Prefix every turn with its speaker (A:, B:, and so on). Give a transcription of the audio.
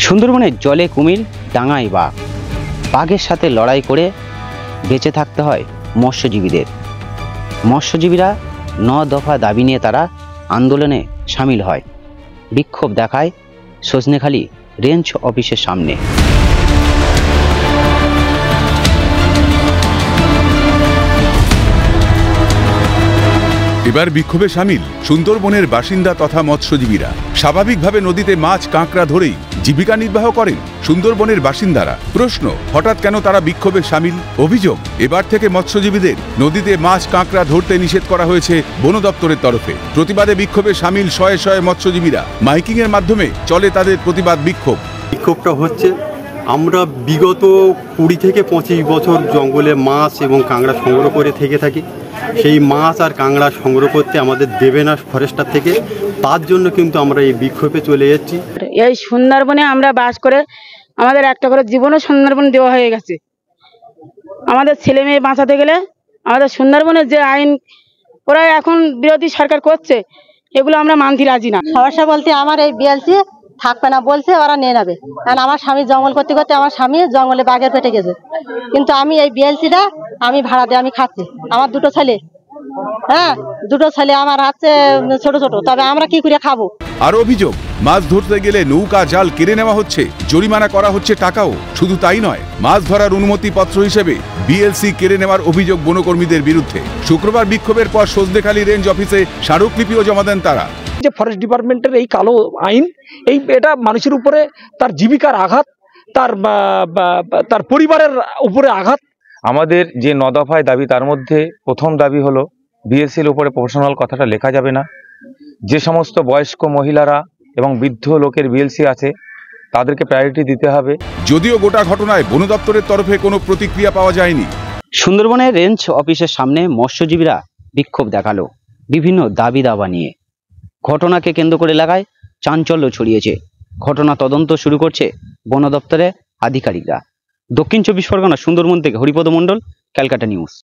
A: সুন্দরবনের জলে কুমির, ডাঙায় বাঘ। বাঘের সাথে লড়াই করে বেঁচে থাকতে হয় মৎস্যজীবীদের। মৎস্যজীবীরা 9 দফা দাবি নিয়ে তারা আন্দোলনে সামিল হয়। বিক্ষোভ দেখায় সজনেখালি রেঞ্জ অফিসের সামনে।
B: এবার বিক্ষোভে সামিল সুন্দরবনের বাসিন্দা তথা মৎস্যজীবীরা। স্বাভাবিকভাবে নদীতে মাছ কাঁকড়া ধরেই জীবিকা নির্বাহ করেন সুন্দরবনের বাসিন্দারা। প্রশ্ন, হঠাৎ কেন তারা বিক্ষোভে সামিল? অভিযোগ, এবার থেকে মৎস্যজীবীদের নদীতে মাছ কাঁকড়া ধরতে নিষেধ করা হয়েছে বন দপ্তরের তরফে। প্রতিবাদে বিক্ষোভে সামিল শয়ে শয়ে মৎস্যজীবীরা। মাইকিং এর মাধ্যমে চলে তাদের প্রতিবাদ বিক্ষোভ।
C: বিক্ষোভটা হচ্ছে, আমরা বিগত 20 থেকে 25 বছর জঙ্গলে মাছ এবং কাঁকড়া সংগ্রহ করে থেকে থাকি। সেই মাছ আর কাঁকড়া সংগ্রহ করতে আমাদের দেবে না ফরেস্টার থেকে। তার জন্য কিন্তু আমরা এই বিক্ষোভে চলে যাচ্ছি।
D: এই সুন্দরবনে আমরা বাস করে আমাদের একটা করে জীবনও সুন্দরবন দেওয়া হয়ে গেছে। আমাদের ছেলে মেয়ে বাঁচাতে গেলে আমাদের সুন্দরবনের যে আইন ওরা এখন বিরোধী সরকার করছে, এগুলো আমরা মানতে রাজি না।
E: সমস্যা বলতে আমার এই বিএলসি থাকবে না বলছে, ওরা নিয়ে নেবে। কারণ আমার স্বামী জঙ্গল করতে করতে আমার স্বামী জঙ্গলে বাঘের পেটে গেছে। কিন্তু আমি এই বিএলসিটা আমি ভাড়া দিয়ে আমি খাচ্ছি। আমার 2টো ছেলে, হ্যাঁ 2টো ছেলে আমার আছে ছোট ছোট, তবে আমরা কি করে খাবো?
B: আর অভিযোগ, মাছ ধরতে গেলে নৌকা জাল কেড়ে নেওয়া হচ্ছে, জরিমানা করা হচ্ছে টাকাও। শুধু তাই নয়, মাছ ধরার অনুমতি পত্র হিসেবে বিএলসি কেড়ে নেওয়ার অভিযোগ বনকর্মীদের বিরুদ্ধে। শুক্রবার বিক্ষোভের পর সজনেখালি রেঞ্জ অফিসে স্মারকলিপিও জমা দেন তারা।
F: যে ফরেস্ট ডিপার্টমেন্টের এই কালো আইন, এটা মানুষের উপরে তার জীবিকার আঘাত, তার পরিবারের উপরে আঘাত।
G: আমাদের যে 9 দফায় দাবি, তার মধ্যে প্রথম দাবি হলো বিএসসির উপরে প্রফেশনাল কথাটা লেখা যাবে না। যে সমস্ত বয়স্ক মহিলারা এবং বৃদ্ধ লোকের বিএলসি আছে তাদেরকে প্রায়োরিটি দিতে হবে।
B: যদিও গোটা ঘটনায় বন দপ্তরের তরফে কোনো প্রতিক্রিয়া পাওয়া যায়নি।
A: সুন্দরবনের রেঞ্জ অফিসের সামনে মৎস্যজীবীরা বিক্ষোভ দেখালো বিভিন্ন দাবি দাবা নিয়ে। ঘটনাকে কেন্দ্র করে এলাকায় চাঞ্চল্য ছড়িয়েছে। ঘটনা তদন্ত শুরু করছে বন দপ্তরের আধিকারিকরা। দক্ষিণ 24 পরগনা সুন্দরবন থেকে হরিপদ মণ্ডল, ক্যালকাটা নিউজ।